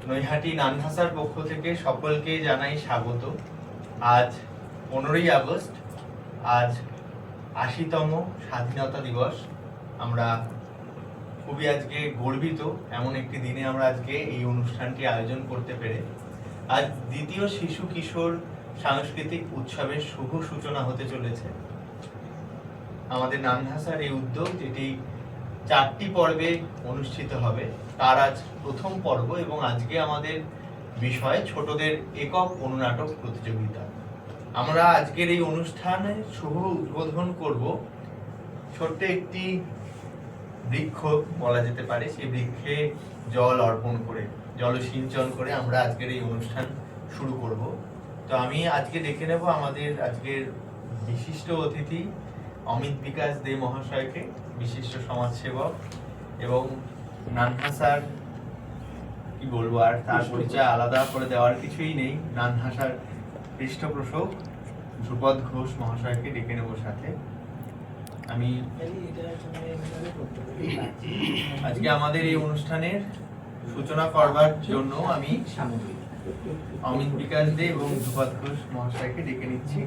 নৈহাটি নানভাষার পক্ষ থেকে সকলকে জানাই স্বাগত। আজ 15ই আগস্ট, আজ 80তম স্বাধীনতা দিবস। আমরা খুবই আজকে গর্বিত, এমন একটি দিনে আমরা আজকে এই অনুষ্ঠানটি আয়োজন করতে পেরে। আজ দ্বিতীয় শিশু কিশোর সাংস্কৃতিক উৎসবের শুভ সূচনা হতে চলেছে। আমাদের নানভাষার এই উদ্যোগ, যেটি 4টি পর্বে অনুষ্ঠিত হবে, তার আজ প্রথম পর্ব এবং আজকে আমাদের বিষয় ছোটদের একক অনুনাটক প্রতিযোগিতা। আমরা আজকের এই অনুষ্ঠানে শুভ উদ্বোধন করব ছোট্ট একটি বৃক্ষ বলা যেতে পারে, সেই বৃক্ষে জল অর্পণ করে, জলসিঞ্চন করে আমরা আজকের এই অনুষ্ঠান শুরু করব। তো আমি আজকে ডেকে নেব আমাদের আজকের বিশিষ্ট অতিথি অমিত বিকাশ দে মহাশয়কে, বিশিষ্ট সমাজসেবক এবং নানভাষার কি বলবো আর, তার পরিচয় আলাদা করে দেওয়ার কিছুই নেই। নানভাষার পৃষ্ঠপোষক ধ্রুপদ ঘোষ মহাশয়কে ডেকে নেব সাথে। আমি আজকে আমাদের এই অনুষ্ঠানের সূচনা করবার জন্য আমি অমিত বিকাশ দে এবং ধ্রুপদ ঘোষ মহাশয়কে ডেকে নিচ্ছি।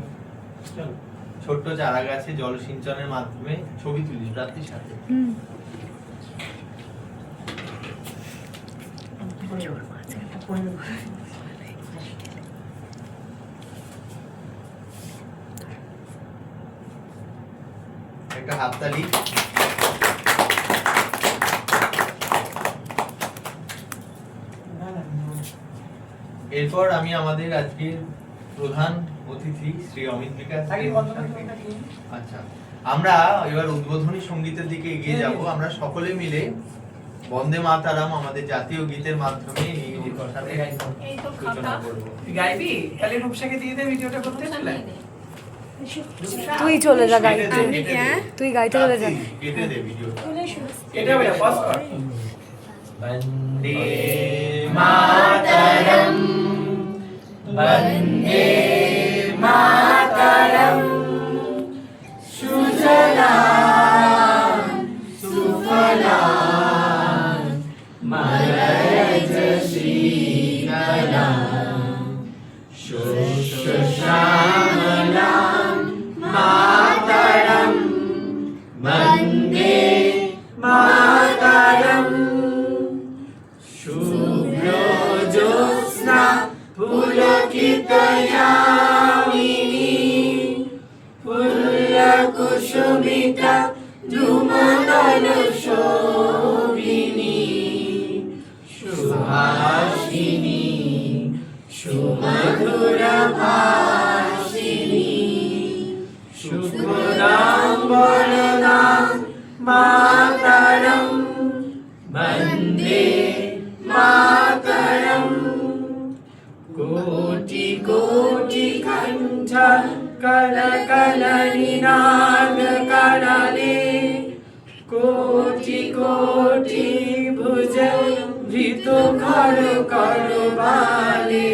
ছোট্ট চারা গাছে জলসিঞ্চনের মাধ্যমে ছবি তুলিস রাত্রির সাথে। একটা হাততালি। এরপর আমি আমাদের আজকের প্রধান অতিথি শ্রী অমিত বিকাশ। আচ্ছা, আমরা এবার উদ্বোধনী সঙ্গীতের দিকে এগিয়ে যাব। আমরা সকলে মিলে বন্দে মাতারাম, আমাদের জাতীয় গীতের মাধ্যমে এই অনুষ্ঠানের সূচনা করব। গাইবি? তাহলে রূপসাকে দিয়ে দে ভিডিওটা করতে চলে। তুই চলে যা গাইতে, তুই গাইতে চলে যা। কেটে দে ভিডিওটা। এটা বলে পজ কর। বন্দে মাতারাম, বন্দে মাতারাম, সুজলাং সুফলাং মলয়জ শীতলাং শস্য শ্যামলাং মাতরম, বন্দে মাতরম। শুভ্র জ্যোৎস্না পুলকিতয়ামিনী, ফুল্লকুসুমিতা ধূমদল শোভিনী, সুহাসিনী সুমধুর ভাষিনী, শুক্লাং বরদাং মাতরম, বন্দে মাতরম। কোটি কোটি কণ্ঠ কল কল নিনাদ করলে, কোটি কোটি ভুজ ভৃত কর কর বালে,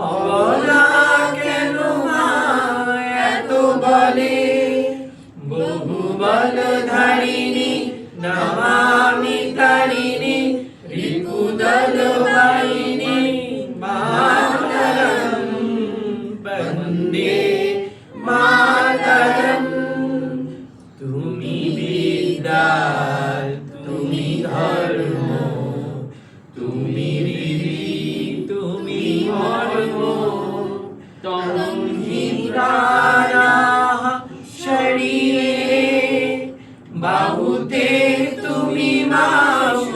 অবলা কেন এত বলে, বহু বল ধারিণী নমামি তারিণী, রিপুদল বাহিনী মাতরম, বন্দে মাতরম। তুমি বিদ্যা, তুমি ধর্ম, তুমি বিধি, তুমি মর্ম, তুমি প্রাণাঃ শরীরে, বাহুতে তুমি মা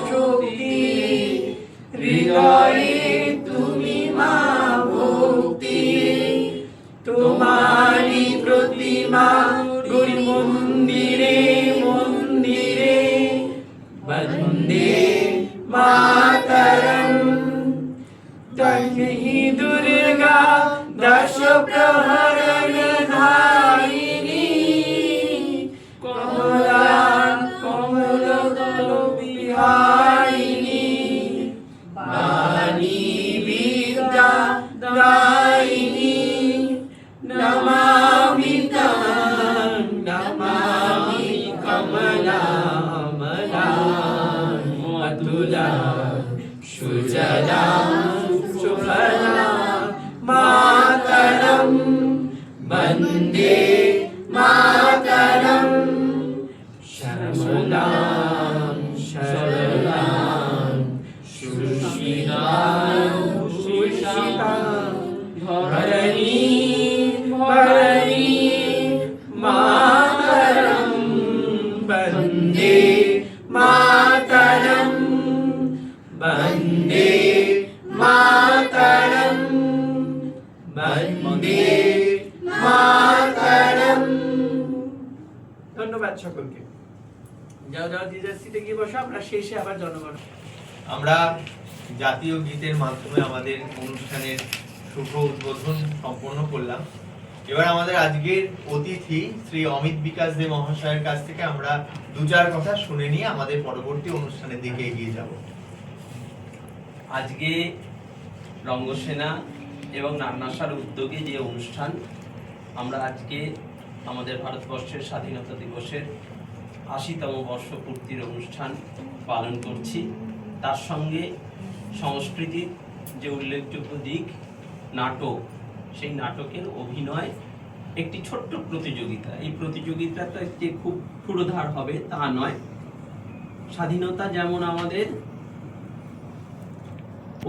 শক্তি, হৃদয়ে তুমি মা ভক্তি, তোমারি প্রতিমা গুরু মন্দিরে মন্দিরে, বন্দে মাতরম। তন্হি দুর্গা দশ প্রহরণ ধারিণী, কমলা কমল দল বিহারিণী, বাণী বিদ্যা দায়িনী, নমামি তাং নমামি কমলা অমলা মধুলা সুজলাং সুফলাং মাতরম বন্দে মাতরম শ্যামলাং সরলাং সুশীলাং সুশীলাং ধরণী ধরণী মাতরম বন্দে মাতরম বন্দে মাতরম বন্দে মাতরম। ধন্যবাদ সকলকে। যাও যাও জিজার সিটে গিয়ে বসো, আমরা শেষে আবার জনগণ। আমরা জাতীয় গীতের মাধ্যমে আমাদের অনুষ্ঠানের শুভ উদ্বোধন সম্পন্ন করলাম। এবার আমাদের আজকের অতিথি শ্রী অমিত বিকাশ দে মহাশয়ের কাছ থেকে আমরা দু চার কথা শুনে নিয়ে আমাদের পরবর্তী অনুষ্ঠানের দিকে এগিয়ে যাব। আজকে রঙ্গসেনা এবং নান্নাসার উদ্যোগে যে অনুষ্ঠান আমরা আজকে আমাদের ভারতবর্ষের স্বাধীনতা দিবসের ৮০তম বর্ষপূর্তির অনুষ্ঠান পালন করছি, তার সঙ্গে সংস্কৃতির যে উল্লেখযোগ্য দিক নাটক, সেই নাটকের অভিনয় একটি ছোট্ট প্রতিযোগিতা। এই প্রতিযোগিতাটা যে খুব ক্ষুরধার হবে তা নয়। স্বাধীনতা যেমন আমাদের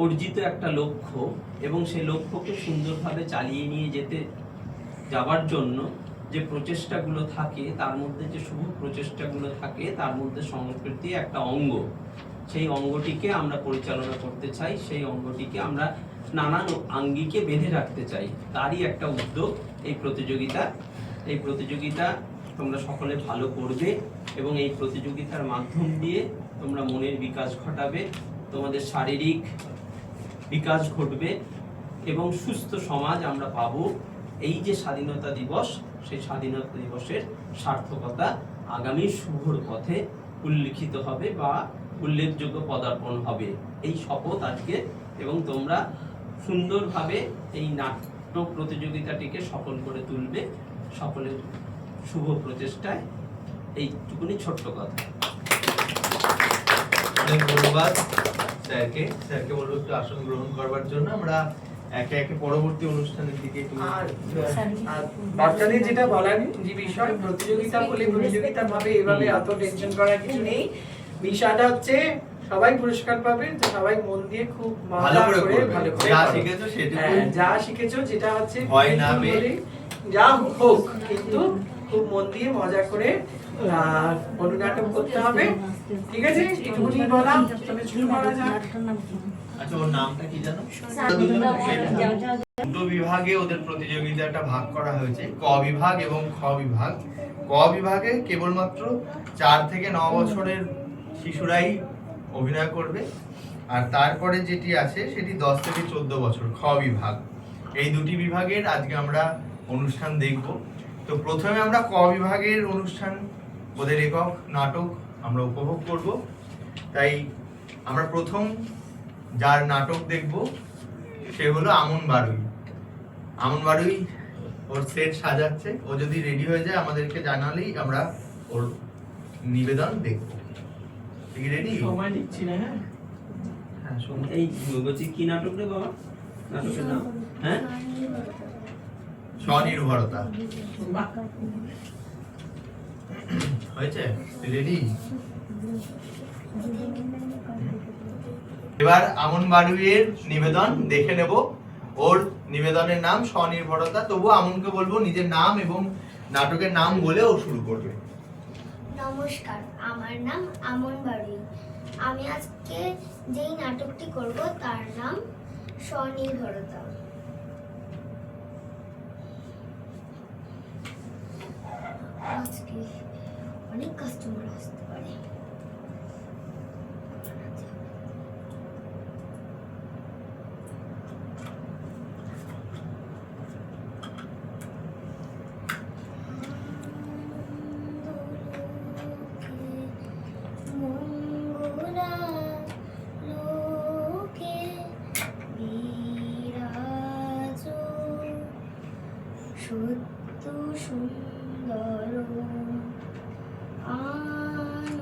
অর্জিত একটা লক্ষ্য এবং সেই লক্ষ্যকে সুন্দরভাবে চালিয়ে নিয়ে যাবার জন্য যে প্রচেষ্টাগুলো থাকে, তার মধ্যে যে শুভ প্রচেষ্টাগুলো থাকে, তার মধ্যে সংস্কৃতি একটা অঙ্গ। সেই অঙ্গটিকে আমরা পরিচালনা করতে চাই, সেই অঙ্গটিকে আমরা নানান আঙ্গিকে বেঁধে রাখতে চাই, তারই একটা উদ্যোগ এই প্রতিযোগিতা। এই প্রতিযোগিতা তোমরা সকলে ভালো করবে এবং এই প্রতিযোগিতার মাধ্যম দিয়ে তোমরা মনের বিকাশ ঘটাবে, তোমাদের শারীরিক বিকাশ ঘটবে এবং সুস্থ সমাজ আমরা পাবো। এই যে স্বাধীনতা দিবস, সেই স্বাধীনতা দিবসের সার্থকতা আগামী শুভর পথে উল্লিখিত হবে বা উল্লেখযোগ্য পদার্পণ হবে, এই শপথ আজকে। এবং তোমরা সুন্দরভাবে এই নাটক প্রতিযোগিতাটিকে সফল করে তুলবে সকলের শুভ প্রচেষ্টায়। এইটুকুনি ছোট্ট কথা। অনেক ধন্যবাদ স্যারকে। স্যারকে বলবো একটু আসন গ্রহণ করবার জন্য। আমরা একে একে পরবর্তী অনুষ্ঠানের দিকে একটু আর বাচ্চাদের যেটা বলার যে বিষয়, প্রতিযোগিতা বলে প্রতিযোগিতা ভাবে এভাবে এত টেনশন করার কিছু নেই। বিষয়টা হচ্ছে সবাই পুরস্কার পাবে, তো সবাই মন দিয়ে খুব মজা করে ভালো করে যা শিখেছো সেটুকু, যা শিখেছো যেটা হচ্ছে ভয় না পেয়ে যা হোক, কিন্তু খুব মন দিয়ে মজা করে অনুনাটক করতে হবে। ঠিক আছে, এটুকুনি বললাম, তবে শুরু করা যাক। আচ্ছা, ওর নামটা কি জানো? দুটো বিভাগে ওদের প্রতিযোগিতাটা ভাগ করা হয়েছে, ক বিভাগ এবং খ বিভাগ। ক বিভাগে কেবলমাত্র 4 থেকে 9 বছরের শিশুরাই অভিনয় করবে, আর তারপরে যেটি আছে সেটি 10 থেকে 14 বছর, খ বিভাগ। এই দুটি বিভাগের আজকে আমরা অনুষ্ঠান দেখব। তো প্রথমে আমরা ক বিভাগের অনুষ্ঠান, ওদের একক নাটক আমরা উপভোগ করব। তাই আমরা প্রথম যার নাটক দেখব সে হলো আমন বারুই। আমন বারুই ওর সেট সাজাচ্ছে, ও যদি রেডি হয়ে যায় আমাদেরকে জানালেই আমরা ওর নিবেদন দেখব। ঠিক রেডি? সময় দিচ্ছি না। হ্যাঁ হ্যাঁ, শুনুন। এই বলছি কি নাটক রে বাবা? নাটকের নাম হ্যাঁ স্বনির্ভরতা। হয়েছে? রেডি? এবার আমন বারুইয়ের নিবেদন দেখে নেব। ওর নিবেদনের নাম স্বনির্ভরতা। তবু আমনকে বলবো নিজের নাম এবং নাটকের নাম বলে ও শুরু করবে। নমস্কার, আমার নাম আমন বারুই। আমি আজকে যেই নাটকটি করব তার নাম স্বনির্ভরতা। আজকে অনেক কাস্টমার আসতে পারে। সত্য সুন্দর আনন্দ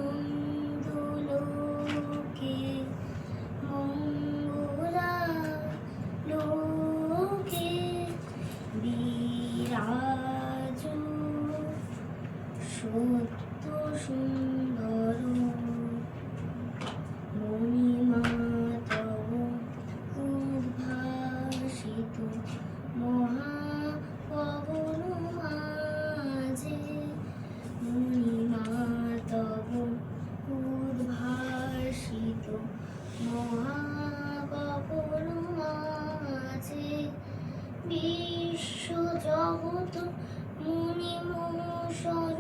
মহাবাবুর মাঝে বিশ্ব জগৎ মুনি মুষর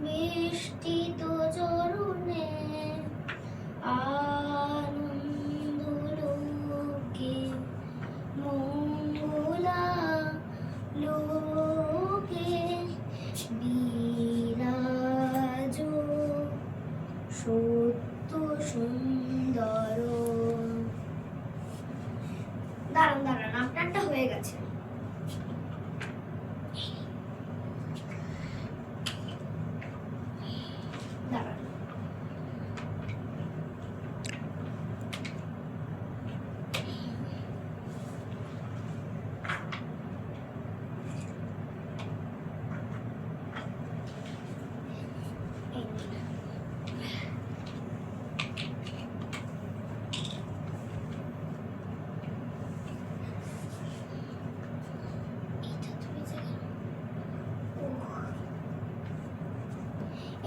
বেষ্টিত চরণে আনন্দ লোকে মঙ্গলা লোকে বিরাজ সত্য সুন্দর। দাঁড়ান দাঁড়ান, আপনারটা হয়ে গেছে। দাঁড়ান, এই নিন।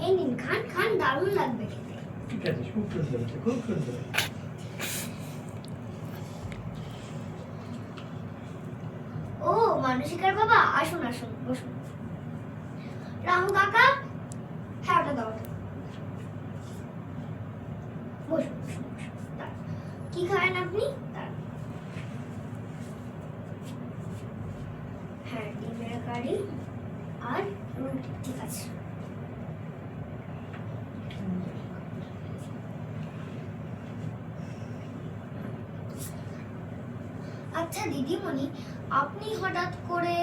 এই নিন, খান খান, দারুণ লাগবে খেতে। ঠিক আছে, খুব সুন্দর হচ্ছে, খুব সুন্দর। ও মানসিকার বাবা, আসুন আসুন, বসুন। রামু কাকা, হ্যাঁ ওটা দাও, বসুন বসুন বসুন। দাঁড়ান। কি খাবেন আপনি? দাঁড়ান। হ্যাঁ, ডিমের কারি আর রুটি, ঠিক আছে। আচ্ছা দিদিমণি, আপনি হঠাৎ করে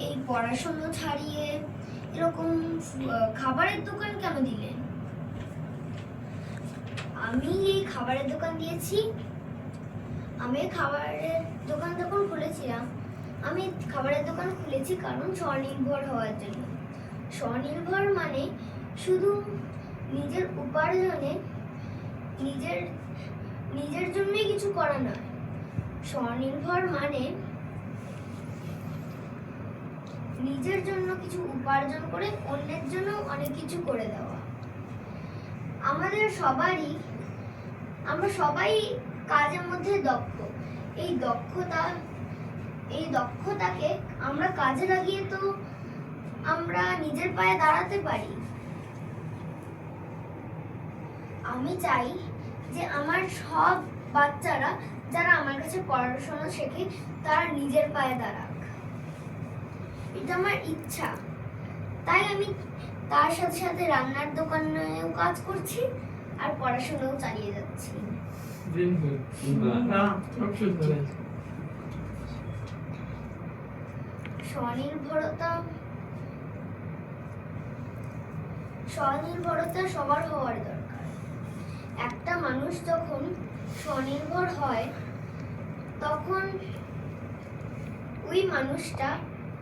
এই পড়াশোনা ছাড়িয়ে এরকম খাবারের দোকান কেন দিলেন? আমি এই খাবারের দোকান দিয়েছি, আমি খাবারের দোকান যখন খুলেছিলাম, আমি খাবারের দোকান খুলেছি কারণ স্বনির্ভর হওয়ার জন্য। স্বনির্ভর মানে শুধু নিজের উপার্জনে নিজের জন্যই কিছু করা নয়। স্বনির্ভর মানে নিজের জন্য কিছু উপার্জন করে অন্যের জন্য অনেক কিছু করে দেওয়া। আমরা সবাই কাজের মধ্যে দক্ষ। এই দক্ষতাকে আমরা কাজে লাগিয়ে তো আমরা নিজের পায়ে দাঁড়াতে পারি। আমি চাই যে আমার সব বাচ্চারা যারা আমার কাছে পড়াশোনা শেখে তারা নিজের পায়ে দাঁড়াক, এটা আমার ইচ্ছা। তাই আমি তার সাথে সাথে রান্নার দোকানেও কাজ করছি আর পড়াশোনাও চালিয়ে যাচ্ছি। বাহ, খুব সুন্দর হয়েছে। স্বনির্ভরতা সবার হওয়ার দরকার। একটা মানুষ যখন স্বনির্ভর হয় তখন ওই মানুষটা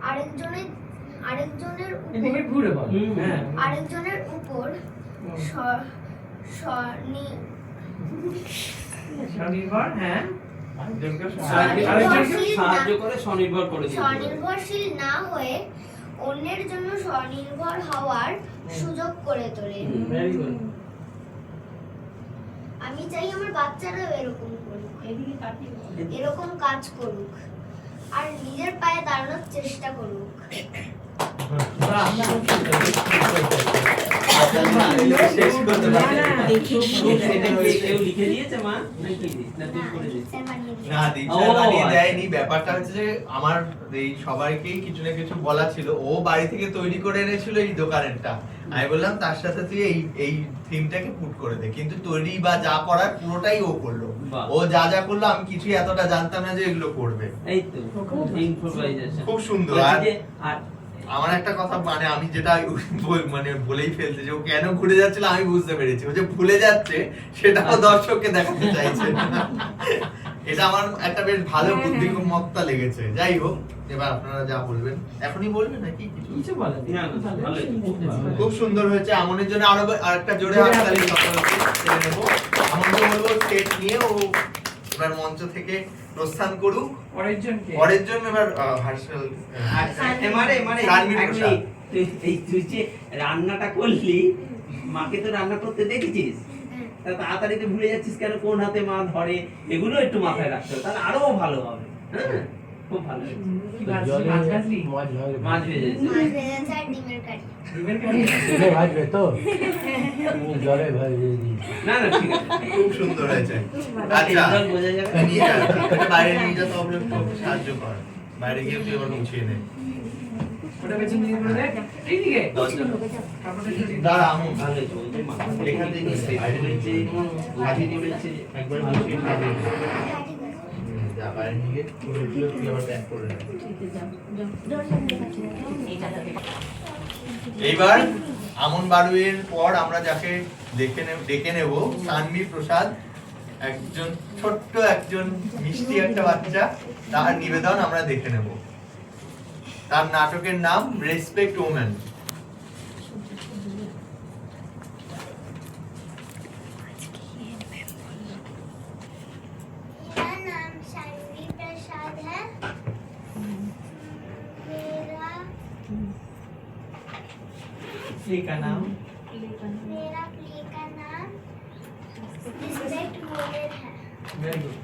আরেকজনের এদিকে ঘুরে বল। হ্যাঁ, আরেকজনের উপর স্বনির্ভর, হ্যাঁ, সাহায্য করে স্বনির্ভর করে দিতে পারে। স্বনির্ভরশীল না হয়ে অন্যের জন্য স্বনির্ভর হওয়ার সুযোগ করে তোলে। Very good. আমি চাই আমার বাচ্চারাও এরকম করুক, এরকম কাজ করুক আর নিজের পায়ে দাঁড়ানোর চেষ্টা করুক। বাহ, খুব সুন্দর। শেষ করতে পারি। এটা কি কেউ লিখে দিয়েছে মা নাকি না তুই করে দিয়েছিস? না, দীক্ষা বানিয়ে দেয়নি। ব্যাপারটা হচ্ছে যে আমার এই সবাইকেই কিছু না কিছু বলা ছিল। ও বাড়ি থেকে তৈরি করে এনেছিল এই দোকানেরটা। আমি বললাম তার সাথে তুই এই থিমটাকে পুট করে দে, কিন্তু তৈরি বা যা করার পুরোটাই ও করলো। বাহ। ও যা যা করলো আমি কিছুই এতটা জানতাম না যে এগুলো করবে। এই তো ইম্প্রোভাইজেশন খুব সুন্দর। আর আমার একটা কথা, মানে আমি যেটা মানে বলেই ফেলতে, যে ও কেন ঘুরে যাচ্ছিল আমি বুঝতে পেরেছি। ও যে ভুলে যাচ্ছে সেটাও দর্শককে দেখাতে চাইছে। এটা আমার একটা বেশ ভালো বুদ্ধিমত্তা লেগেছে। যাই হোক, এবার আপনারা যা বলবেন এখনই বলবেন নাকি কিছু বলেন না, ভালো, খুব ভালো। খুব সুন্দর হয়েছে। আমনের জন্য আরেকটা জোরে হাততালি সকলকে ছেড়ে নেব। আমনকে বলবো স্টেজ নিয়ে ও এবার মঞ্চ থেকে প্রস্থান করুক। পরের জনকে পরের জন্য এবার হার্ষেল তুই যে রান্নাটা করলি, মাকে তো রান্না করতে দেখেছিস? তা তাড়াতাড়ি তো ভুলে যাচ্ছিস কেন, কোন হাতে মা ধরে, এগুলো একটু মাথায় রাখতে হবে, তাহলে আরো ভালো হবে। হ্যাঁ, খুব ভালো হয়েছে। কি ভাজলি? মাছ ভাজলি? মাছ ভেজেছি। মাছ ভেজেছে আর ডিমের কারি। ডিমের কারি? ভাজবে তো জলে ভাজিয়ে দিই। না না ঠিক আছে, খুব সুন্দর হয়েছে। আচ্ছা এবার বোঝা যাবে। নিয়ে যা, এটা বাইরে নিয়ে যা, তো আমরা একটু সাহায্য কর, বাইরে গিয়ে তুই আবার গুছিয়ে নে। ওটা বেছে নিয়ে বলে এইদিকে দরজা কাপড়টা একটু দিয়ে দাঁড়া আমু, ভালো হয়েছে, ওই যে মাথা থেকে এখান থেকে বাইরে রয়েছে, ভাজি রয়েছে, একবার গুছিয়ে খাবি। যা বাইরে নিয়ে গিয়ে তুই আবার প্যাক করে নে। এইবার আমন বাড়ুয়ের পর আমরা যাকে ডেকে নেব, সানভি প্রসাদ, একজন ছোট্ট একজন মিষ্টি একটা বাচ্চা, তার নিবেদন আমরা দেখে নেব। তার নাটকের নাম রেসপেক্ট ওমেন। मेरा नाम सानवी प्रसाद है। मेरा प्ले का नाम मेरा प्ले का नाम रिस्पेक्ट वुमेन है। Very good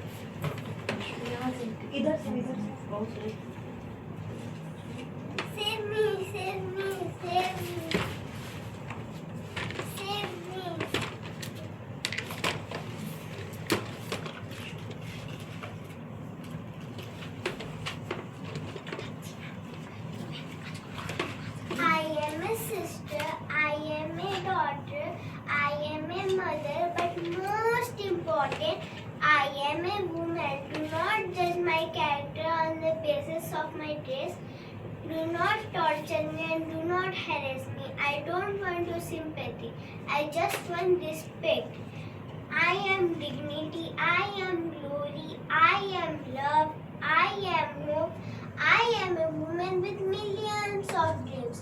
Save me, save me, save me, save me. I am a sister, I am a daughter, I am a mother, but most important, I am a woman. Do not judge my character on the basis of my dress. Do not torture me and do not harass me. I don't want your sympathy. I just want respect. I am dignity, I am glory, I am love, I am hope. I am a woman with millions of dreams.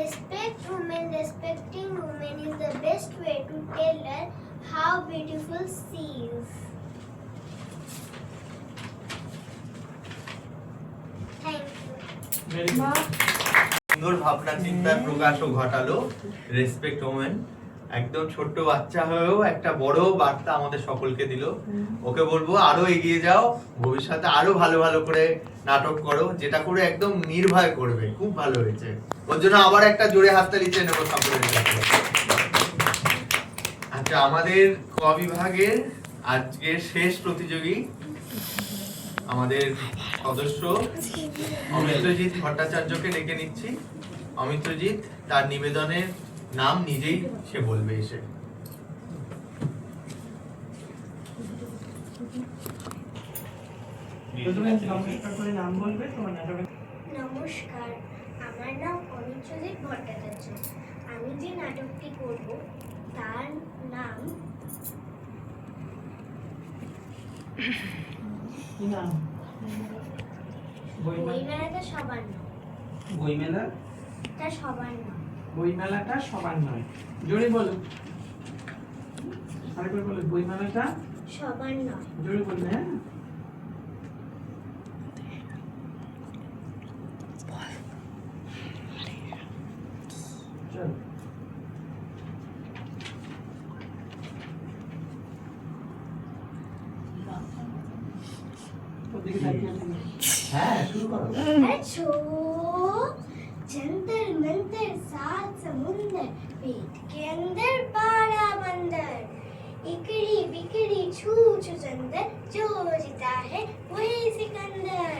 Respect women, respecting women is the best way to tell her how beautiful she is. Thank you. Very good সুন্দর ভাবনা চিন্তার প্রকাশও ঘটালো respect women. একদম ছোট্ট বাচ্চা হয়েও একটা বড় বার্তা আমাদের সকলকে দিল। ওকে বলবো আরো এগিয়ে যাও, ভবিষ্যতে আরো ভালো ভালো করে নাটক করো, যেটা করে একদম নির্ভয় করবে। খুব ভালো হয়েছে, ওর জন্য আবার একটা জোরে হাততালি চেয়ে নেবো সকলের কাছে। আচ্ছা, আমাদের ক বিভাগের আজকের শেষ প্রতিযোগী আমাদের সদস্য অমিত্রজিৎ ভট্টাচার্যকে ডেকে নিচ্ছি। অমিত্রজিৎ তার নিবেদনের নাম নিজেই সে বলবে এসে। তুমি নমস্কার করে নাম বলবে তোমার নাটকের নমস্কার, আমার নাম অমিত্রজিৎ ভট্টাচার্য। আমি যে নাটকটি করব তার নাম কি নাম বইমেলা বইমেলাটা সবার নয়। বইমেলা তা সবার নয়। বইমেলাটা সবার নয়, জোরে বলো, আরেকবার বলো, বইমেলাটা সবার নয়। জোরে বলবে। হ্যাঁ চল ওদিকে তাকিয়ে আছে। হ্যাঁ, শুরু করো। अच्छो जंतर मंतर सात समुंदर पेट के अंदर 12 बंदर इकड़ी बिकड़ी छू छू चंदर जो जीता है वही सिकंदर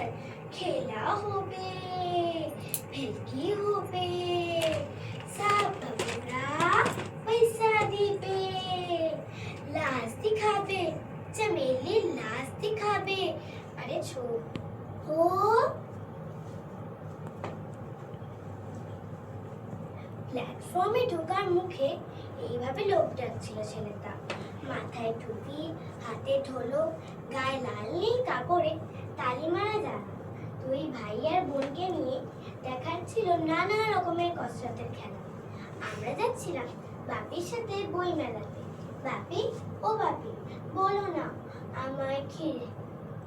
खेला हो बे फिरकी हो बे सब बबरा पैसा दी बे लाश दिखाबे चमेली लाश दिखाबे अरे छो हो প্ল্যাটফর্মে ঢোকার মুখে এইভাবে লোক ডাকছিল ছেলেটা। মাথায় টুপি, হাতে ঢোলক, গায়ে লাল নীল কাপড়ে তালি মারা যান। দুই ভাই আর বোনকে নিয়ে দেখাচ্ছিল নানা রকমের কসরতের খেলা। আমরা যাচ্ছিলাম বাপির সাথে বই মেলাতে। বাপি, ও বাপি, বলো না আমায় খিরে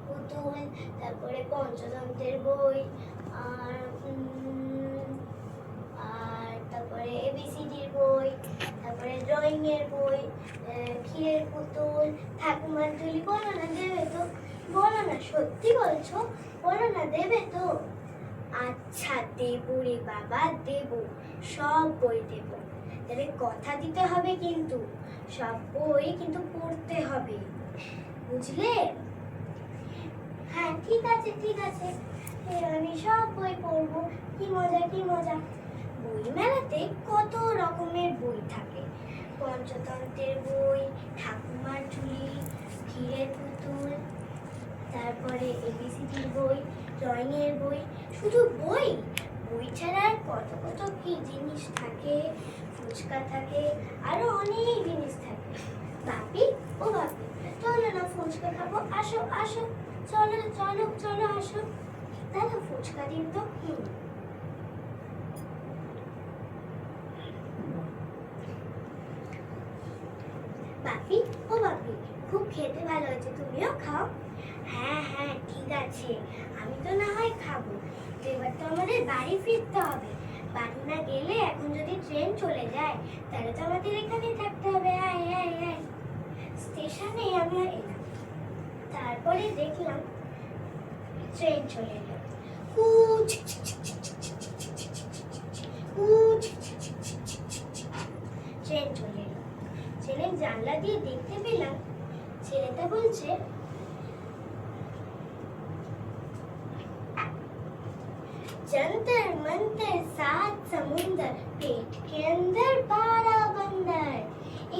পুতুল, তারপরে পঞ্চতন্ত্রের বই, আর তারপরে এবিসিডির বই, তারপরে ড্রয়িং এর বই, ক্ষীরের পুতুল, ঠাকুমার ঝুলি। বলো না দেবে তো? বলো না, সত্যি বলছো? বলো না দেবে তো? আচ্ছা দেবো রে বাবা, দেবো, সব বই দেবো। তবে কথা দিতে হবে কিন্তু, সব বই কিন্তু পড়তে হবে, বুঝলে? হ্যাঁ ঠিক আছে ঠিক আছে, আমি সব বই পড়বো। কি মজা কি মজা। বই মেলাতে কত রকমের বই থাকে, পঞ্চতন্ত্রের বই, ঠাকুমার ঝুলি, ক্ষীরের পুতুল, তারপরে এবিসিডির বই, ড্রয়িং এর বই। শুধু বই? বই ছাড়া আর কত কত কি জিনিস থাকে, ফুচকা থাকে, আরো অনেক জিনিস থাকে। বাপি, ও বাপি, চলো না ফুচকা খাবো, আসো আসো, চলো চলো চলো আসো। দাদা ফুচকা দিন তো। বাপি, ও বাপি, খুব খেতে ভালো হয়েছে, তুমিও খাও। হ্যাঁ হ্যাঁ ঠিক আছে, আমি তো না হয় খাবো। তো এবার তো আমাদের বাড়ি ফিরতে হবে। বাড়ি না গেলে এখন যদি ট্রেন চলে যায় তাহলে তো আমাদের এখানেই থাকতে হবে। আয় আয় আয়। স্টেশনে আমরা এলাম, তারপরে দেখলাম ট্রেন চলে এলো। ট্রেন চলে এলো। ট্রেনের জানলা দিয়ে দেখতে পেলাম ছেলেটা বলছে, जंतर मंतर 7 समुंदर, पेट के अंदर 12 बंदर,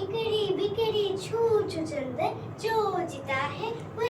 इकड़ी बिकड़ी छू छू चंदर, जो जीता है वो